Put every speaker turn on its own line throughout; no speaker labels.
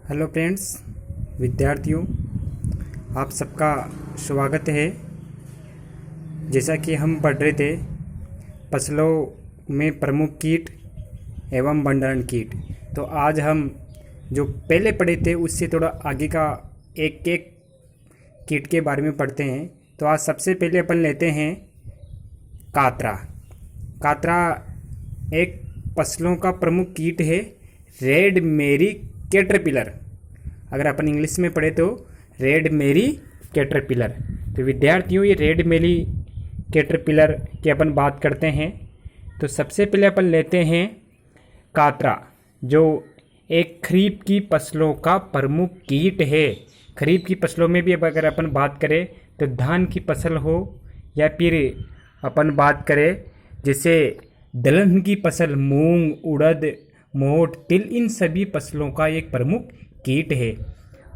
Hello friends, विद्यार्थियों, आप सबका स्वागत है। जैसा कि हम पढ़ रहे थे फसलों में प्रमुख कीट एवं भंडारण कीट, तो आज हम जो पहले पढ़े थे उससे थोड़ा आगे का एक एक कीट के बारे में पढ़ते हैं। तो आज सबसे पहले अपन लेते हैं कातरा। कातरा एक फसलों का प्रमुख कीट है, रेड मेरी कैटरपिलर। अगर अपन इंग्लिश में पढ़े तो रेड मेरी कैटरपिलर। तो विद्यार्थियों, ये रेड मेरी कैटरपिलर की अपन बात करते हैं। तो सबसे पहले अपन लेते हैं कातरा, जो एक खरीफ की फसलों का प्रमुख कीट है। खरीफ की फसलों में भी अब अगर अपन बात करें तो धान की फसल हो या फिर अपन बात करें जैसे दलहन की फसल, मूंग, उड़द, मोठ, तिल, इन सभी फसलों का एक प्रमुख कीट है।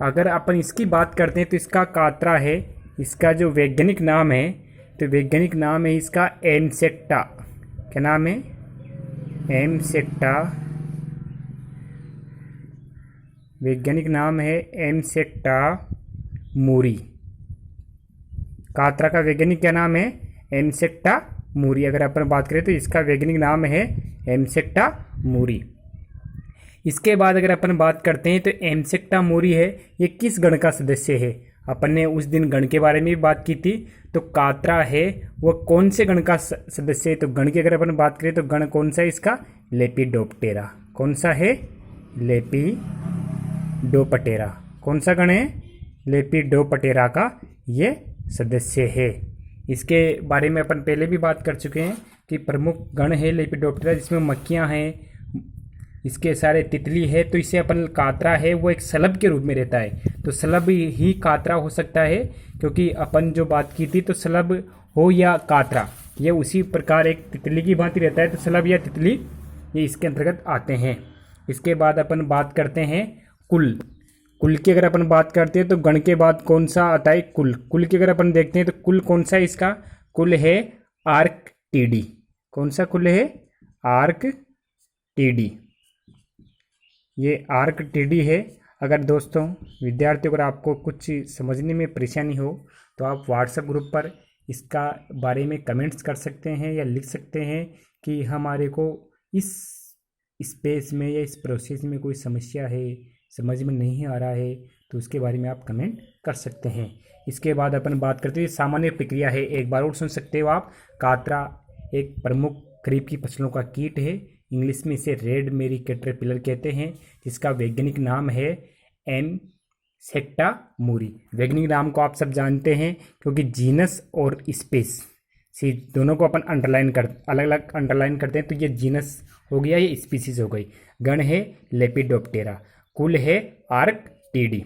अगर अपन इसकी बात करते हैं तो इसका कातरा है। इसका जो वैज्ञानिक नाम है, तो वैज्ञानिक नाम है इसका एमसेक्टा। क्या नाम है? एमसेक्टा। वैज्ञानिक नाम है एमसेक्टा मूरी। कातरा का वैज्ञानिक क्या नाम है? एमसेक्टा मूरी। अगर अपन बात करें तो इसका वैज्ञानिक नाम है एमसेक्टा मूरी। इसके बाद अगर अपन बात करते हैं तो एमसेक्टा मूरी है, ये किस गण का सदस्य है? अपन ने उस दिन गण के बारे में भी बात की थी। तो कातरा है वो कौन से गण का सदस्य है? तो गण की अगर अपन बात करें तो गण कौन सा है इसका? लेपिडोप्टेरा। कौन सा है? लेपिडोप्टेरा। कौन सा गण है? लेपिडोप्टेरा का ये सदस्य है। इसके बारे में अपन पहले भी बात कर चुके हैं कि प्रमुख गण है लेपिडोप्टेरा, जिसमें मक्खियाँ हैं, इसके सारे तितली है। तो इसे अपन कातरा है वो एक सलभ के रूप में रहता है। तो सलभ ही कातरा हो सकता है, क्योंकि अपन जो बात की थी तो सलभ हो या कातरा, ये उसी प्रकार एक तितली की भांति रहता है। तो सलभ या तितली ये इसके अंतर्गत आते हैं। इसके बाद अपन बात करते हैं कुल। कुल की अगर अपन बात करते हैं तो गण के बाद कौन सा आता है? कुल। कुल की अगर अपन देखते हैं तो कुल कौन सा है इसका? कुल है आर्कटिडी। कौन सा कुल है? आर्कटिडी। ये आर्कटिडी है। अगर दोस्तों, विद्यार्थियों, अगर आपको कुछ समझने में परेशानी हो तो आप व्हाट्सएप ग्रुप पर इसका बारे में कमेंट्स कर सकते हैं या लिख सकते हैं कि हमारे को इस स्पेस में या इस प्रोसेस में कोई समस्या है, समझ में नहीं आ रहा है, तो उसके बारे में आप कमेंट कर सकते हैं। इसके बाद अपन बात करते हैं सामान्य प्रक्रिया है। एक बार और सुन सकते हो आप। कातरा एक प्रमुख खरीफ की फसलों का कीट है। इंग्लिश में इसे रेड मेरी कैटरपिलर कहते हैं, जिसका वैज्ञानिक नाम है एमसेक्टा मूरी। वैज्ञानिक नाम को आप सब जानते हैं, क्योंकि जीनस और स्पेस सी दोनों को अपन अलग अलग अंडरलाइन करते हैं। तो ये जीनस हो गया, ये स्पीसीज हो गई। गण है लेपिडोप्टेरा। कुल है आर्कटिडी।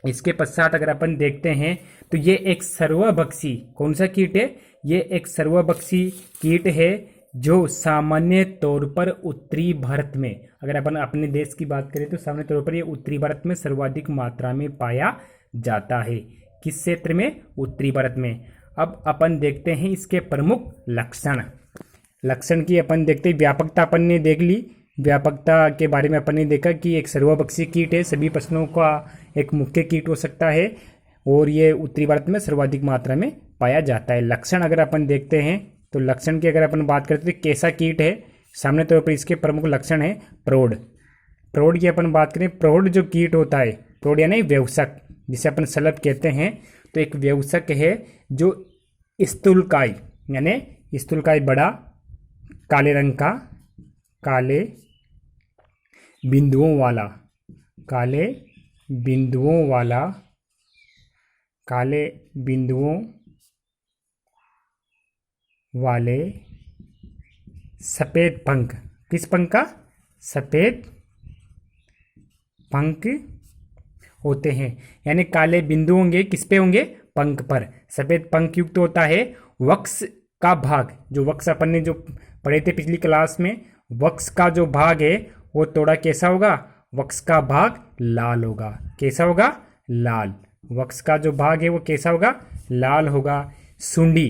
इसके पश्चात अगर अपन देखते हैं तो ये एक सर्वभक्षी कौन सा कीट है? ये एक सर्वभक्षी कीट है, जो सामान्य तौर पर उत्तरी भारत में, अगर अपन अपने देश की बात करें तो सामान्य तौर पर ये उत्तरी भारत में सर्वाधिक मात्रा में पाया जाता है। किस क्षेत्र में? उत्तरी भारत में। अब अपन देखते हैं इसके प्रमुख लक्षण। लक्षण की अपन देखते हैं। व्यापकता अपन ने देख ली। व्यापकता के बारे में अपन ने देखा कि एक सर्वभक्षी कीट है, सभी फसलों का एक मुख्य कीट हो सकता है, और ये उत्तरी भारत में सर्वाधिक मात्रा में पाया जाता है। लक्षण अगर अपन देखते हैं तो लक्षण की अगर अपन बात करते हैं कैसा कीट है, सामने तौर पर इसके प्रमुख लक्षण है प्रौढ़। प्रौढ़ की अपन बात करें, प्रौढ़ जो कीट होता है, प्रौढ़ यानी व्यवसक, जिसे अपन सलभ कहते हैं, तो एक व्यवसक है जो स्थूलकाय यानी स्थूलकाय बड़ा, काले रंग का, काले बिंदुओं वाला, काले बिंदुओं वाला, काले बिंदुओं वाले सफेद पंख। किस पंख का? सफेद पंख होते हैं। यानी काले बिंदु होंगे, किस पे होंगे? पंख पर। सफेद पंख युक्त होता है। वक्ष का भाग, जो वक्ष अपन ने जो पढ़े थे पिछली क्लास में, वक्ष का जो भाग है वो थोड़ा कैसा होगा? वक्ष का भाग लाल होगा। कैसा होगा? लाल। वक्ष का जो भाग है वो कैसा होगा? लाल होगा। सुंडी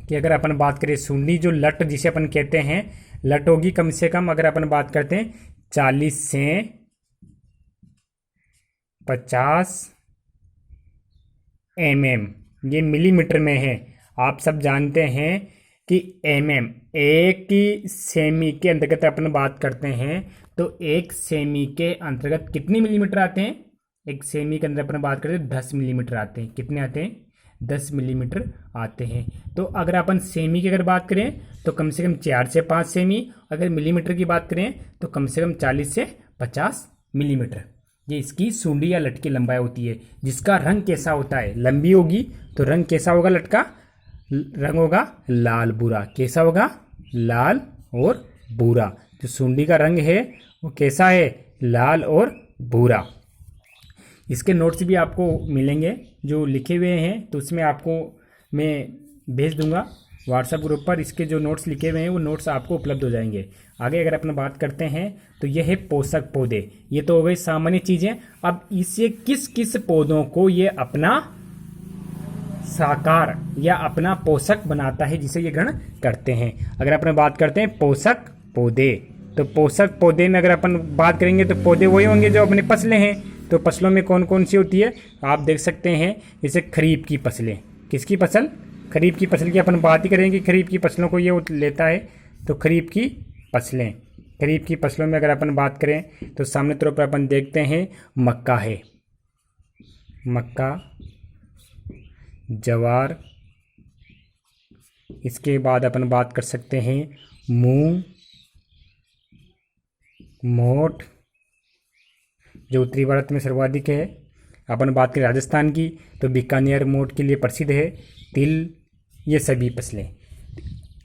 कि अगर अपन बात करें, सुंडी जो लट जिसे अपन कहते हैं, लट होगी कम से कम अगर अपन बात करते हैं 40 से 50 mm, ये मिलीमीटर में है। आप सब जानते हैं कि mm, एक सेमी के अंतर्गत अपन बात करते हैं तो एक सेमी के अंतर्गत कितनी मिलीमीटर आते हैं? एक सेमी के अंदर अपन बात करते हैं 10 मिलीमीटर आते हैं। कितने आते हैं? 10 मिलीमीटर आते हैं। तो अगर अपन सेमी की अगर बात करें तो कम से कम 4 से 5 सेमी, अगर मिलीमीटर की बात करें तो कम से कम 40 से 50 मिलीमीटर ये इसकी सूंडी या लट की लंबाई होती है। जिसका रंग कैसा होता है? लंबी होगी तो रंग कैसा होगा? लट का रंग होगा लाल भूरा। कैसा होगा? लाल और भूरा। जो सूंडी का रंग है वो कैसा है? लाल और भूरा। इसके नोट्स भी आपको मिलेंगे जो लिखे हुए हैं, तो उसमें आपको मैं भेज दूंगा व्हाट्सएप ग्रुप पर। इसके जो नोट्स लिखे हुए हैं वो नोट्स आपको उपलब्ध हो जाएंगे। आगे अगर अपन बात करते हैं तो यह है पोषक पौधे। ये तो हो गई सामान्य चीज़ें। अब इसे किस किस पौधों को ये अपना साकार या अपना पोषक बनाता है जिसे ये ग्रहण करते हैं। अगर अपन बात करते हैं पोषक पौधे, तो पोषक पौधे में अगर अपन बात करेंगे तो पौधे वही होंगे जो अपने फसलें हैं। तो फसलों में कौन कौन सी होती है आप देख सकते हैं। जैसे खरीफ की फसलें, किसकी फसल? खरीफ की फसल की अपन बात ही करेंगे। खरीफ की फसलों को ये लेता है तो खरीफ की फसलें। खरीफ की फसलों में अगर अपन बात करें तो सामने तौर पर अपन देखते हैं मक्का है, मक्का, जवार। इसके बाद अपन बात कर सकते हैं मूंग, मोठ जो उत्तरी भारत में सर्वाधिक है। अपन बात करें राजस्थान की तो बीकानेर मोठ के लिए प्रसिद्ध है। तिल, ये सभी फसलें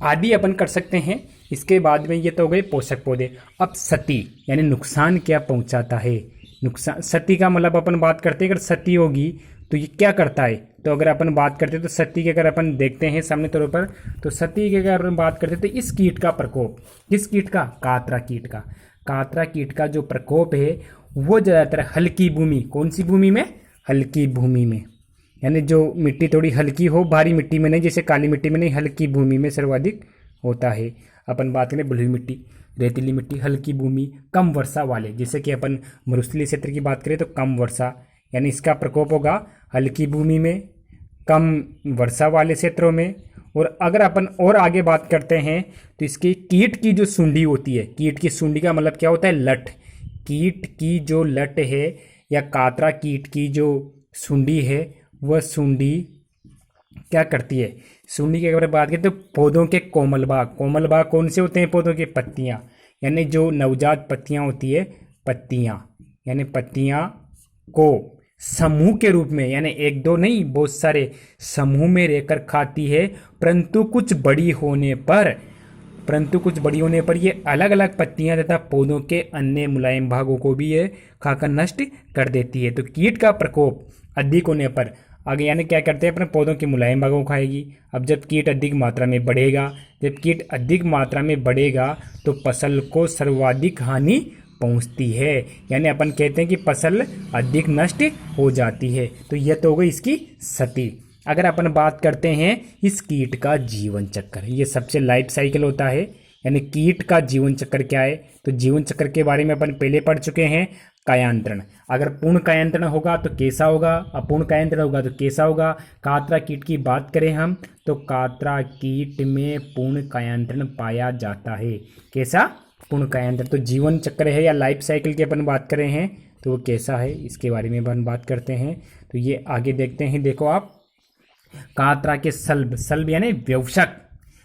आदि अपन कर सकते हैं। इसके बाद में ये तो हो गए पोषक पौधे। अब सती यानी नुकसान क्या पहुंचाता है? नुकसान, सती का मतलब अपन बात करते हैं अगर सती होगी तो ये क्या करता है? तो अगर अपन बात करते हैं तो सती के अगर अपन देखते हैं सामने तौर पर तो सती की अगर अपन बात करते हैं तो इस कीट का प्रकोप, किस कीट का? कातरा कीट का। कातरा कीट का जो प्रकोप है वो ज़्यादातर हल्की भूमि, कौन सी भूमि में? हल्की भूमि में, यानी जो मिट्टी थोड़ी हल्की हो, भारी मिट्टी में नहीं, जैसे काली मिट्टी में नहीं, हल्की भूमि में सर्वाधिक होता है। अपन बात करें बलुई मिट्टी, रेतीली मिट्टी, हल्की भूमि, कम वर्षा वाले, जैसे कि अपन मरुस्थलीय क्षेत्र की बात करें तो कम वर्षा, यानी इसका प्रकोप होगा हल्की भूमि में, कम वर्षा वाले क्षेत्रों में। और अगर अपन और आगे बात करते हैं तो इसकी कीट की जो सूंडी होती है, कीट की सूंडी का मतलब क्या होता है? लट। कीट की जो लट है या कातरा कीट की जो सूंडी है वह सूंडी क्या करती है? सूंडी की अगर बात करें तो पौधों के कोमल भाग, कोमल भाग कौन से होते हैं? पौधों की पत्तियां, यानी जो नवजात पत्तियां होती है, पत्तियां, यानी पत्तियां को समूह के रूप में, यानी एक दो नहीं बहुत सारे समूह में रहकर खाती है। परंतु कुछ बड़ी होने पर ये अलग अलग पत्तियां तथा पौधों के अन्य मुलायम भागों को भी ये खाकर नष्ट कर देती है। तो कीट का प्रकोप अधिक होने पर आगे यानी क्या करते हैं? अपने पौधों के मुलायम भागों को खाएगी। अब जब कीट अधिक मात्रा में बढ़ेगा, तो फसल को सर्वाधिक हानि पहुंचती है, यानी अपन कहते हैं कि फसल अधिक नष्ट हो जाती है। तो यह तो हो गई इसकी सती। अगर अपन बात करते हैं इस कीट का जीवन चक्र, ये सबसे लाइफ साइकिल होता है, यानी कीट का जीवन चक्र क्या है? तो जीवन चक्र के बारे में अपन पहले पढ़ चुके हैं। कायांतरण, अगर पूर्ण कायांतरण होगा तो कैसा होगा, अपूर्ण कायांतरण होगा तो कैसा होगा? कातरा कीट की बात करें हम तो कातरा कीट में पूर्ण कायांतरण पाया जाता है। कैसा? पूर्ण कायांतरण। तो जीवन चक्र है या लाइफ साइकिल की अपन बात कर रहे हैं तो वो कैसा है, इसके बारे में अपन बात करते हैं। तो ये आगे देखते हैं। देखो आप, कातरा के सल्ब यानी व्यवशक,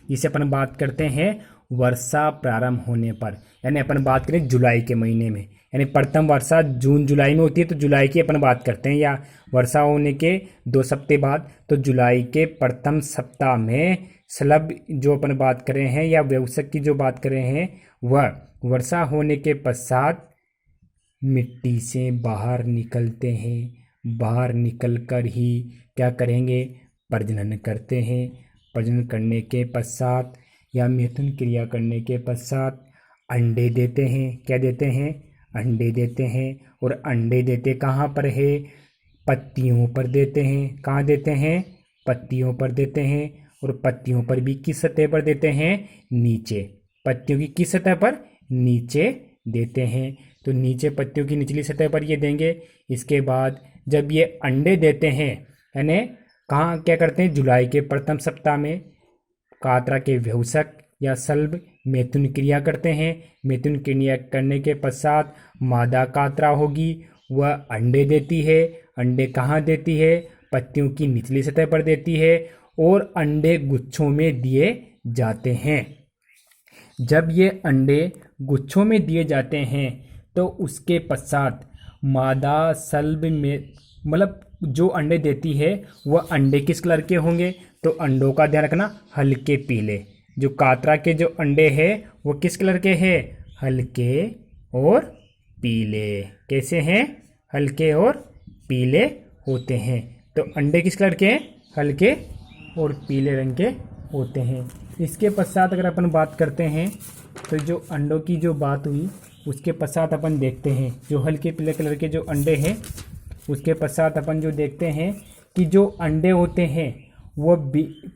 जिसे अपन बात करते हैं वर्षा प्रारंभ होने पर, यानी अपन बात करें जुलाई के महीने में, यानी प्रथम वर्षा जून जुलाई में होती है तो जुलाई की अपन बात करते हैं, या वर्षा होने के 2 सप्ताह बाद तो जुलाई के प्रथम सप्ताह में स्लब जो अपन बात कर रहे हैं या व्यवशक की जो बात कर रहे हैं वह वर्षा होने के पश्चात मिट्टी से बाहर निकलते हैं। बाहर निकलकर ही क्या करेंगे? प्रजनन करते हैं। प्रजनन करने के पश्चात या मिथुन क्रिया करने के पश्चात अंडे देते हैं। क्या देते हैं? अंडे देते हैं। और अंडे देते कहाँ पर है? पत्तियों पर देते हैं। कहाँ देते हैं? पत्तियों पर देते हैं। और पत्तियों पर भी किस सतह पर देते हैं? नीचे। पत्तियों की किस सतह पर? नीचे देते हैं। तो नीचे पत्तियों की निचली सतह पर ये देंगे। इसके बाद जब ये अंडे देते हैं, यानी कहाँ क्या करते हैं, जुलाई के प्रथम सप्ताह में कातरा के व्यवसक या सल्ब मैथुन क्रिया करते हैं। मैथुन क्रिया करने के पश्चात मादा कातरा होगी, वह अंडे देती है। अंडे कहाँ देती है, पत्तियों की निचली सतह पर देती है और अंडे गुच्छों में दिए जाते हैं। जब ये अंडे गुच्छों में दिए जाते हैं तो उसके पश्चात मादा सल्ब में मतलब जो अंडे देती है वह अंडे किस कलर के होंगे, तो अंडों का ध्यान रखना हल्के पीले। जो कातरा के जो अंडे हैं वो किस कलर के हैं, हल्के और पीले। कैसे हैं, हल्के और पीले होते हैं। तो अंडे किस कलर के हैं, हल्के और पीले रंग के होते हैं। इसके पश्चात अगर अपन बात करते हैं तो जो अंडों की जो बात हुई उसके पश्चात अपन देखते हैं जो हल्के पीले कलर के जो अंडे हैं, उसके पश्चात अपन जो देखते हैं कि जो अंडे होते हैं वह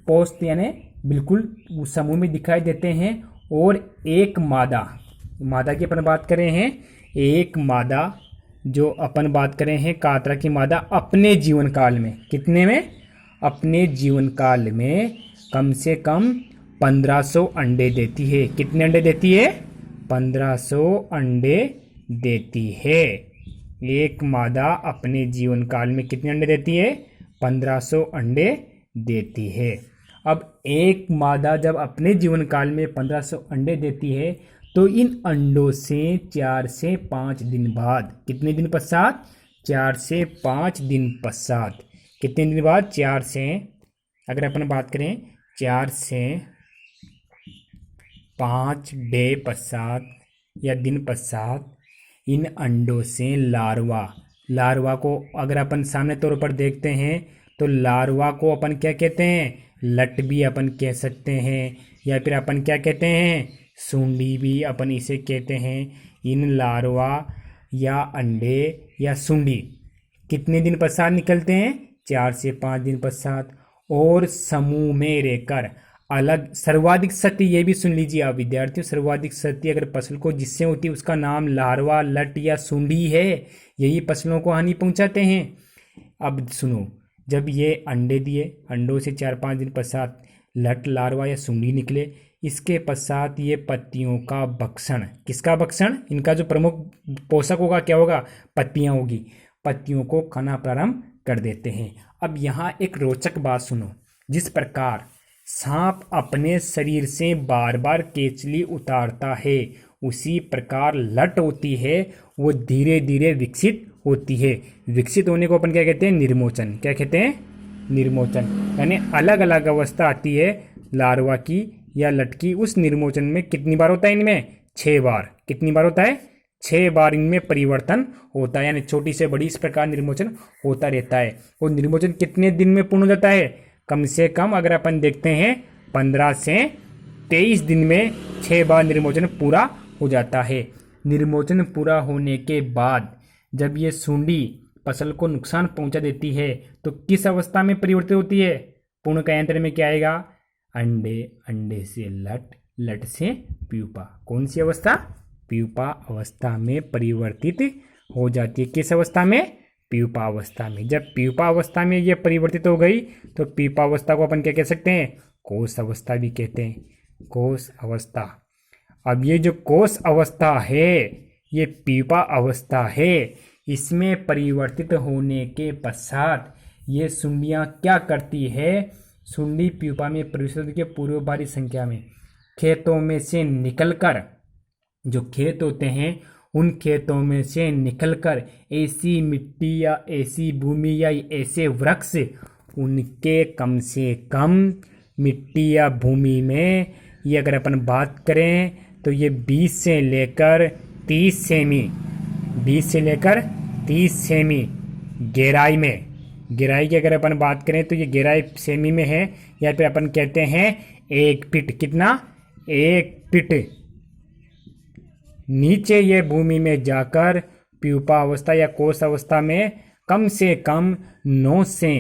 पोस्ट यानी बिल्कुल समूह में दिखाई देते हैं और एक मादा की अपन बात करें हैं, एक मादा जो अपन बात करें हैं कातरा की मादा अपने जीवन काल में कितने में, अपने जीवन काल में कम से कम 1500 अंडे देती है। कितने अंडे देती है, 1500 अंडे देती है। एक मादा अपने जीवन काल में कितने अंडे देती है, 1500 अंडे देती है। अब एक मादा जब अपने जीवन काल में 1500 अंडे देती है तो इन अंडों से 4 से 5 दिन बाद, कितने दिन पश्चात, 4 से 5 दिन पश्चात, कितने दिन बाद, 4 से, अगर अपन बात करें 4 से 5 डे पश्चात या दिन पश्चात इन अंडों से लार्वा को अगर अपन सामने तौर पर देखते हैं तो लार्वा को अपन क्या कहते हैं, लट भी अपन कह सकते हैं या फिर अपन क्या कहते हैं, सूंडी भी अपन इसे कहते हैं। इन लार्वा या अंडे या सूंडी कितने दिन पश्चात निकलते हैं, 4 से 5 दिन पश्चात। और समूह में रहकर अलग सर्वाधिक सत्य, ये भी सुन लीजिए आप विद्यार्थियों, सर्वाधिक सत्य अगर फसल को जिससे होती है उसका नाम लार्वा, लट या सूंडी है। यही फसलों को हानि पहुंचाते हैं। अब सुनो, जब ये अंडे दिए, अंडों से 4-5 दिन पश्चात लट, लार्वा या सूंडी निकले। इसके पश्चात ये पत्तियों का भक्षण, किसका भक्षण, इनका जो प्रमुख पोषक होगा क्या होगा, पत्तियां होगी, पत्तियों को खाना प्रारंभ कर देते हैं। अब यहाँ एक रोचक बात सुनो, जिस प्रकार सांप अपने शरीर से बार बार केचली उतारता है उसी प्रकार लट होती है वो धीरे धीरे विकसित होती है। विकसित होने को अपन क्या कहते हैं, निर्मोचन। क्या कहते हैं, निर्मोचन। यानी अलग अलग अवस्था आती है लार्वा की या लट की। उस निर्मोचन में कितनी बार होता है, इनमें 6 बार। कितनी बार होता है, 6 बार इनमें परिवर्तन होता है। यानी छोटी से बड़ी इस प्रकार निर्मोचन होता रहता है। और निर्मोचन कितने दिन में पूर्ण हो जाता है, कम से कम अगर अपन देखते हैं 15 से 23 दिन में 6 बार निर्मोचन पूरा हो जाता है। निर्मोचन पूरा होने के बाद जब ये सूंडी फसल को नुकसान पहुंचा देती है तो किस अवस्था में परिवर्तित होती है, पूर्ण कायांतर में क्या आएगा, अंडे, अंडे से लट, लट से प्यूपा। कौन सी अवस्था, प्यूपा अवस्था में परिवर्तित हो जाती है। किस अवस्था में, प्यूपा अवस्था में। जब प्यूपा अवस्था में ये परिवर्तित हो गई तो प्यूपा अवस्था को अपन क्या कह सकते हैं, कोष अवस्था भी कहते हैं, कोष अवस्था। अब ये जो कोष अवस्था है ये प्यूपा अवस्था है। इसमें परिवर्तित होने के पश्चात ये सुंडियाँ क्या करती है, सुंडी प्यूपा में प्रवेश के पूर्व बारी संख्या में खेतों में से निकलकर, जो खेत होते हैं उन खेतों में से निकलकर ऐसी मिट्टी या ऐसी भूमि या ऐसे वृक्ष, उनके कम से कम मिट्टी या भूमि में ये अगर अपन बात करें तो ये 20 से लेकर 30 सेमी, 20 से लेकर 30 सेमी गहराई में, गहराई की अगर अपन बात करें तो ये गहराई सेमी में है, या फिर अपन कहते हैं 1 फीट। कितना, 1 फीट नीचे ये भूमि में जाकर प्यूपा अवस्था या कोष अवस्था में कम से कम 9 से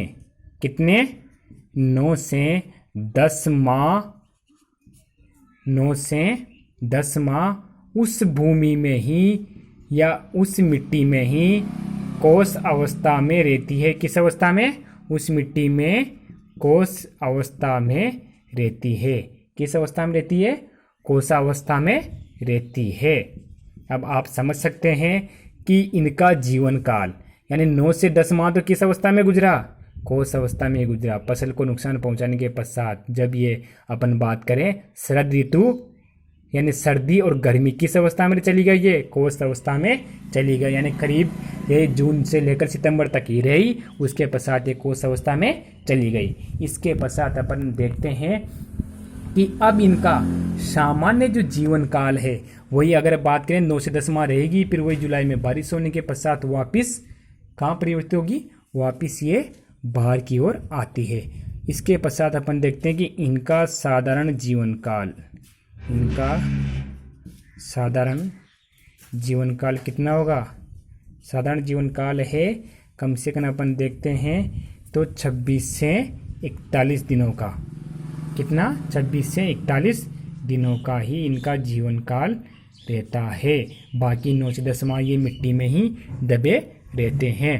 कितने, 9 से 10 माह, 9 से 10 माह उस भूमि में ही या उस मिट्टी में ही कोष अवस्था में रहती है। किस अवस्था में? उस मिट्टी में कोष अवस्था में रहती है। किस अवस्था में रहती है? कोषावस्था में रहती है। अब आप समझ सकते हैं कि इनका जीवन काल यानी 9 से 10 माह तो किस अवस्था में गुजरा? कोष अवस्था में गुजरा। फसल को नुकसान पहुंचाने के पश्चात जब ये अपन बात करें शरद ऋतु यानी सर्दी और गर्मी, किस अवस्था में चली गई? ये कोष अवस्था में चली गई, यानी करीब ये जून से लेकर सितंबर तक ही रही, उसके पश्चात ये कोष अवस्था में चली गई। इसके पश्चात अपन देखते हैं कि अब इनका सामान्य जो जीवन काल है वही अगर बात करें 9 से 10 माह रहेगी, फिर वही जुलाई में बारिश होने के पश्चात वापिस कहाँ परिवर्तित होगी? वापिस ये बाहर की ओर आती है। इसके पश्चात अपन देखते हैं कि इनका साधारण जीवन काल, इनका साधारण जीवन काल कितना होगा? साधारण जीवन काल है कम से कम अपन देखते हैं तो 26 से 41 दिनों का। कितना? 26 से 41 दिनों का ही इनका जीवन काल रहता है। बाकी 9 से 10 माह ये मिट्टी में ही दबे रहते हैं।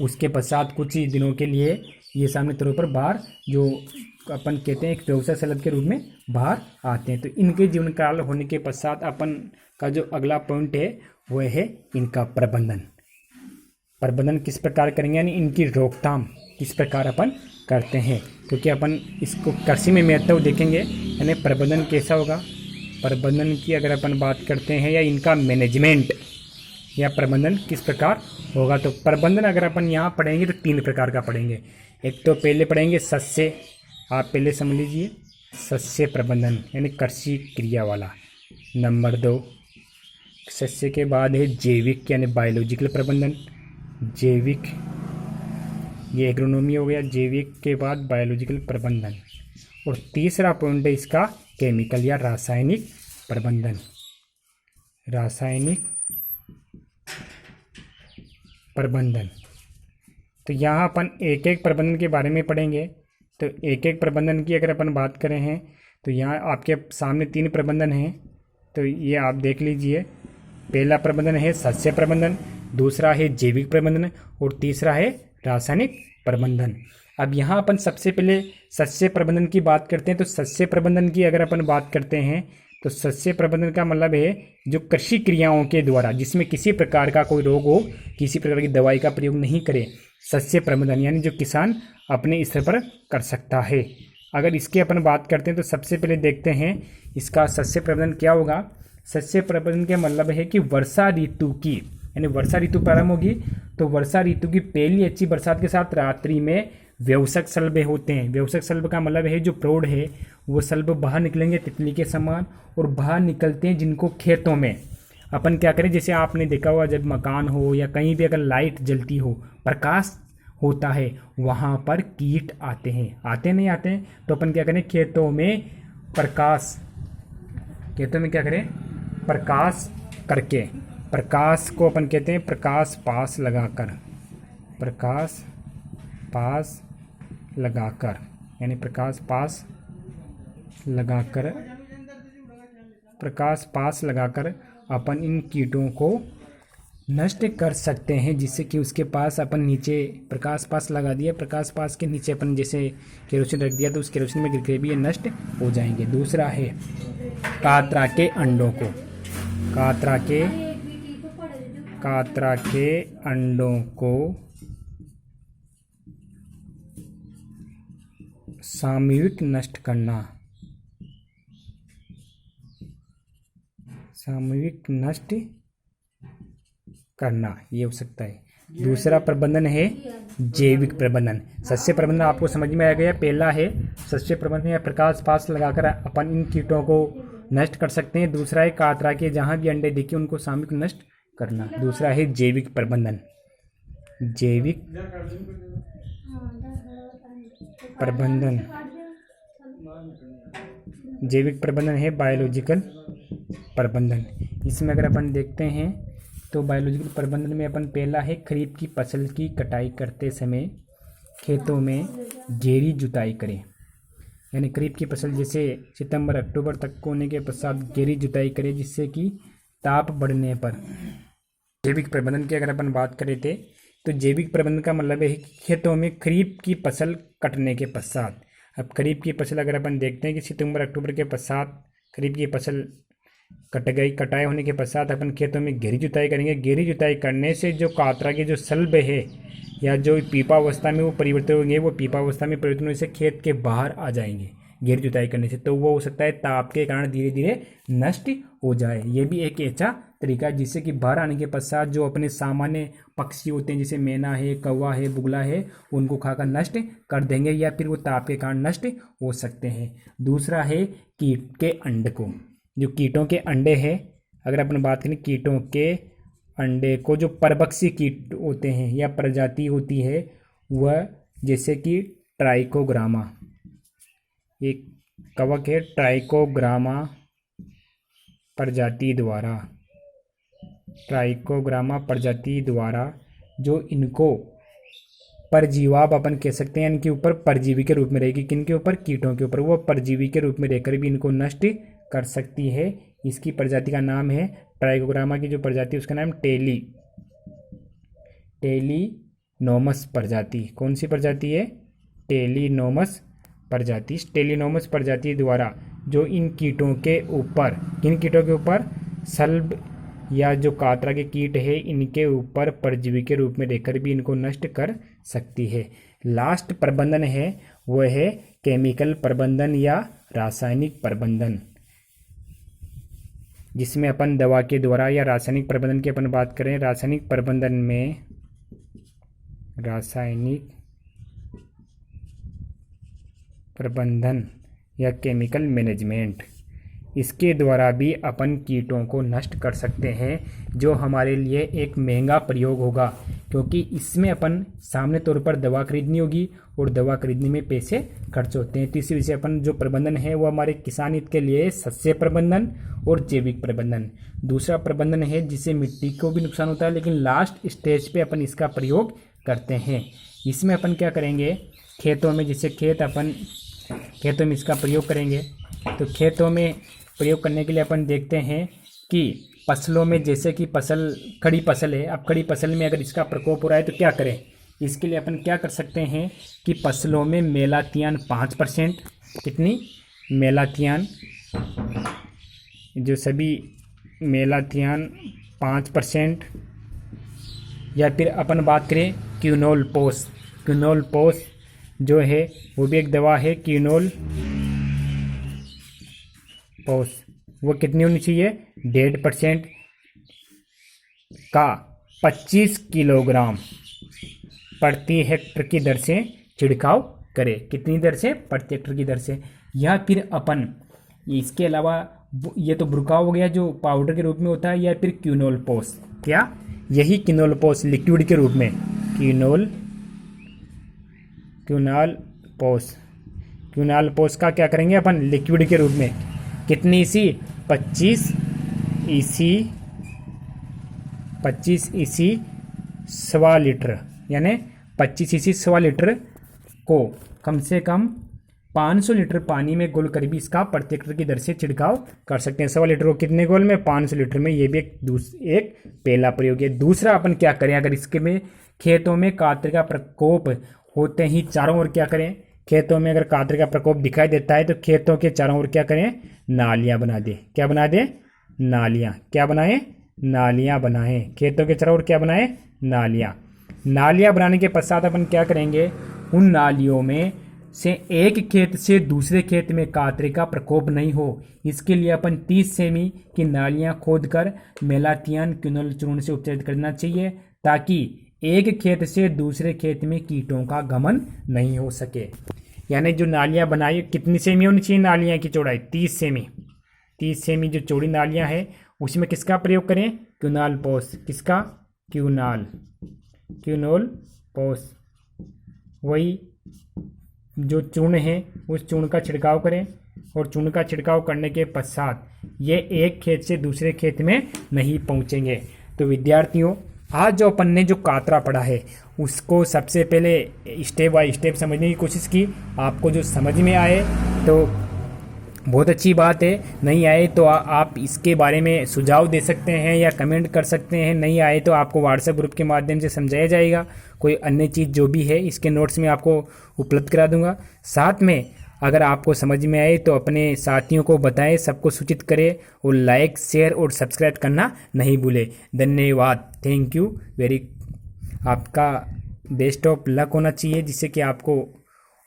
उसके पश्चात कुछ ही दिनों के लिए ये सामने तौर पर बाहर जो अपन कहते हैं एक व्यवसाय शलभ के रूप में बाहर आते हैं। तो इनके जीवन काल होने के पश्चात अपन का जो अगला पॉइंट है वह है इनका प्रबंधन। प्रबंधन किस प्रकार करेंगे यानी इनकी रोकथाम किस प्रकार अपन करते हैं, क्योंकि अपन इसको कृषि में महत्व देखेंगे यानी प्रबंधन कैसा होगा। प्रबंधन की अगर अपन बात करते हैं या इनका मैनेजमेंट या प्रबंधन किस प्रकार होगा, तो प्रबंधन अगर अपन यहाँ पढ़ेंगे तो 3 प्रकार का पढ़ेंगे। एक तो पहले पढ़ेंगे सस्य, आप पहले समझ लीजिए सस्य प्रबंधन यानी कृषि क्रिया वाला। नंबर 2 सस्य के बाद है जैविक यानी बायोलॉजिकल प्रबंधन, जैविक ये एग्रोनॉमी हो गया, जैविक के बाद बायोलॉजिकल प्रबंधन। और तीसरा पॉइंट है इसका केमिकल या रासायनिक प्रबंधन, रासायनिक प्रबंधन। तो यहाँ अपन एक एक प्रबंधन के बारे में पढ़ेंगे। तो एक एक प्रबंधन की अगर अपन बात करें हैं तो यहाँ आपके सामने 3 प्रबंधन हैं, तो ये आप देख लीजिए। पहला प्रबंधन है सस्य प्रबंधन, दूसरा है जैविक प्रबंधन और तीसरा है रासायनिक प्रबंधन। अब यहाँ अपन सबसे पहले सस्य प्रबंधन की बात करते हैं। तो सस्य प्रबंधन की अगर अपन बात करते हैं तो सस्य प्रबंधन का मतलब है जो कृषि क्रियाओं के द्वारा जिसमें किसी प्रकार का कोई रोग हो, किसी प्रकार की दवाई का प्रयोग नहीं करे, सस्य प्रबंधन यानी जो किसान अपने स्तर पर कर सकता है। अगर इसकी अपन बात करते हैं तो सबसे पहले देखते हैं इसका सस्य प्रबंधन क्या होगा। सस्य प्रबंधन का मतलब है कि वर्षा ऋतु की यानी वर्षा ऋतु प्रारंभ होगी तो वर्षा ऋतु की पहली अच्छी बरसात के साथ रात्रि में व्यावसायिक शलभ होते हैं। व्यावसायिक शलभ का मतलब है जो प्रौढ़ है वो शलभ बाहर निकलेंगे तितली के समान, और बाहर निकलते हैं जिनको खेतों में अपन क्या करें, जैसे आपने देखा हुआ जब मकान हो या कहीं भी अगर लाइट जलती हो, प्रकाश होता है, वहाँ पर कीट आते हैं, आते नहीं आते हैं, तो अपन क्या करें खेतों में प्रकाश, खेतों में क्या करें प्रकाश करके, प्रकाश को अपन कहते हैं प्रकाश पास लगाकर, प्रकाश पास लगाकर यानी प्रकाश पास लगाकर, प्रकाश पास लगाकर अपन इन कीटों को नष्ट कर सकते हैं, जिससे कि उसके पास अपन नीचे प्रकाश पास लगा दिया, प्रकाश पास के नीचे अपन जैसे केरोसिन रख दिया तो उस केरोसिन में गिर के भी ये नष्ट हो जाएंगे। दूसरा है कातरा के अंडों को, कातरा के अंडों को सामूहिक नष्ट करना, सामूहिक नष्ट करना ये हो सकता है। दूसरा प्रबंधन है जैविक प्रबंधन। सस्य प्रबंधन आपको समझ में आ गया। पहला है सस्य प्रबंधन या प्रकाश पास लगाकर अपन इन कीटों को नष्ट कर सकते हैं। दूसरा है कातरा के जहाँ भी अंडे दिखे उनको सामूहिक नष्ट करना। दूसरा है जैविक प्रबंधन, जैविक प्रबंधन, जैविक प्रबंधन है बायोलॉजिकल प्रबंधन। इसमें अगर अपन देखते हैं तो बायोलॉजिकल प्रबंधन में अपन पहला है खरीफ की फसल की कटाई करते समय खेतों में गहरी जुताई करें, यानी खरीफ की फसल जैसे सितंबर अक्टूबर तक होने के पश्चात गहरी जुताई करें, जिससे कि ताप बढ़ने पर। जैविक प्रबंधन की अगर अपन बात करें थे तो जैविक प्रबंधन का मतलब है कि खेतों में खरीफ की फसल कटने के पश्चात, अब खरीफ की फसल अगर अपन देखते हैं कि सितंबर अक्टूबर के पश्चात खरीफ की फसल कट गई, कटाई होने के पश्चात अपन खेतों में गहरी जुताई करेंगे। गहरी जुताई करने से जो कातरा के जो सल्ब है या जो पीपावस्था में वो परिवर्तन होंगे, वो पीपावस्था में परिवर्तन होने से खेत के बाहर आ जाएंगे गहरी जुताई करने से, तो वो हो सकता है ताप के कारण धीरे धीरे नष्ट हो जाए। ये भी एक ऐसा तरीका है जिससे कि बाहर आने के पश्चात जो अपने सामान्य पक्षी होते हैं जैसे मैना है, कौवा है, बुगला है, उनको खाकर नष्ट कर देंगे या फिर वो ताप के कारण नष्ट हो सकते हैं। दूसरा है कीट के अंड को, जो कीटों के अंडे हैं, अगर अपन बात करें कीटों के अंडे को, जो परभक्षी कीट होते हैं या प्रजाति होती है वह, जैसे कि ट्राइकोग्रामा, एक कवक है ट्राइकोग्रामा प्रजाति द्वारा जो इनको परजीवाब अपन कह सकते हैं, इनके ऊपर परजीवी के रूप में रहेगी, किनके ऊपर, कीटों के ऊपर, वो परजीवी के रूप में रहकर भी इनको नष्ट कर सकती है। इसकी प्रजाति का नाम है ट्राइकोग्रामा की जो प्रजाति उसका नाम टेलिनोमस प्रजाति। कौन सी प्रजाति है? टेलिनोमस प्रजाति। टेलिनोमस प्रजाति द्वारा जो इन कीटों के ऊपर, किन कीटों के ऊपर, सल्ब या जो कातरा के कीट है इनके ऊपर परजीवी के रूप में रहकर भी इनको नष्ट कर सकती है। लास्ट प्रबंधन है वह है केमिकल प्रबंधन या रासायनिक प्रबंधन, जिसमें अपन दवा के द्वारा या रासायनिक प्रबंधन की अपन बात करें। रासायनिक प्रबंधन में रासायनिक प्रबंधन या केमिकल मैनेजमेंट, इसके द्वारा भी अपन कीटों को नष्ट कर सकते हैं, जो हमारे लिए एक महंगा प्रयोग होगा क्योंकि इसमें अपन सामने तौर पर दवा खरीदनी होगी और दवा खरीदने में पैसे खर्च होते हैं। तो इसी वजह से अपन जो प्रबंधन है वो हमारे किसान हित के लिए सस्य प्रबंधन और जैविक प्रबंधन। दूसरा प्रबंधन है जिससे मिट्टी को भी नुकसान होता है लेकिन लास्ट स्टेज पे अपन इसका प्रयोग करते हैं। इसमें अपन क्या करेंगे, खेतों में, जैसे खेतों में इसका प्रयोग करेंगे, तो खेतों में प्रयोग करने के लिए अपन देखते हैं कि फसलों में, जैसे कि खड़ी फसल है, अब खड़ी फसल में अगर इसका प्रकोप हो रहा है तो क्या करें। इसके लिए अपन क्या कर सकते हैं कि फसलों में मेलाथियान 5%, कितनी मेलाथियान, जो सभी मेलाथियान 5%, या फिर अपन बात करें क्यूनोल पोस जो है वो भी एक दवा है, क्यूनोल पोस, वो कितनी होनी चाहिए, 1.5% का 25 किलोग्राम प्रति हेक्टर की दर से छिड़काव करें। कितनी दर से? प्रति हेक्टर की दर से। या फिर अपन इसके अलावा, ये तो बुरकाव हो गया जो पाउडर के रूप में होता है, या फिर क्यूनोल पोस, क्या यही क्यूनोल पोस लिक्विड के रूप में, क्यूनोल पोस का क्या करेंगे अपन, लिक्विड के रूप में, कितनी ईसी, 25 ईसी 1.25 लीटर, यानी 25 ईसी 1.25 लीटर को कम से कम 500 लीटर पानी में घोल कर भी इसका प्रति हेक्टर की दर से छिड़काव कर सकते हैं। 1.25 लीटर को कितने घोल में, 500 लीटर में। ये भी एक पहला प्रयोग है। दूसरा अपन क्या करें, अगर इसके में खेतों में कातरे का प्रकोप होते ही चारों ओर क्या करें, खेतों में अगर कातरे का प्रकोप दिखाई देता है तो खेतों के चारों ओर क्या करें, नालियां बना दे। क्या बना दे? नालियां। क्या बनाएं? नालियां बनाएं। खेतों के चारों ओर क्या बनाएं? नालियां बनाने के पश्चात अपन क्या करेंगे, उन नालियों में से एक खेत से दूसरे खेत में कातरे का प्रकोप नहीं हो, इसके लिए अपन 30 सेमी की नालियां खोदकर मेलाथियान क्यूनोल चूर्ण से उपचारित करना चाहिए, ताकि एक खेत से दूसरे खेत में कीटों का गमन नहीं हो सके। यानी जो नालियां बनाई, कितनी सेमी होनी चाहिए नालियां की चौड़ाई, 30 सेमी जो चौड़ी नालियां है उसमें किसका प्रयोग करें, क्यूनोल पोस। किसका? क्यूनोल पोस। वही जो चूर्ण है उस चूर्ण का छिड़काव करें, और चूर्ण का छिड़काव करने के पश्चात ये एक खेत से दूसरे खेत में नहीं पहुंचेंगे। तो विद्यार्थियों, आज जो अपन ने जो कातरा पढ़ा है उसको सबसे पहले स्टेप बाय स्टेप समझने की कोशिश की। आपको जो समझ में आए तो बहुत अच्छी बात है। नहीं आए तो आप इसके बारे में सुझाव दे सकते हैं या कमेंट कर सकते हैं। नहीं आए तो आपको व्हाट्सएप ग्रुप के माध्यम से समझाया जाएगा। कोई अन्य चीज़ जो भी है इसके नोट्स में आपको उपलब्ध करा दूंगा। साथ में अगर आपको समझ में आए तो अपने साथियों को बताएं, सबको सूचित करें और लाइक शेयर और सब्सक्राइब करना नहीं भूलें। धन्यवाद, थैंक यू वेरी। आपका बेस्ट ऑफ लक होना चाहिए जिससे कि आपको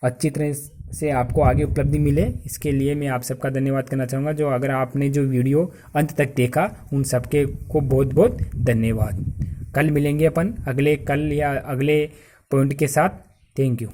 अच्छी तरह से आपको आगे उपलब्धि मिले। इसके लिए मैं आप सबका धन्यवाद करना चाहूँगा। जो अगर आपने जो वीडियो अंत तक देखा उन सबके को बहुत बहुत धन्यवाद। कल मिलेंगे अपन अगले कल या अगले पॉइंट के साथ। Thank you.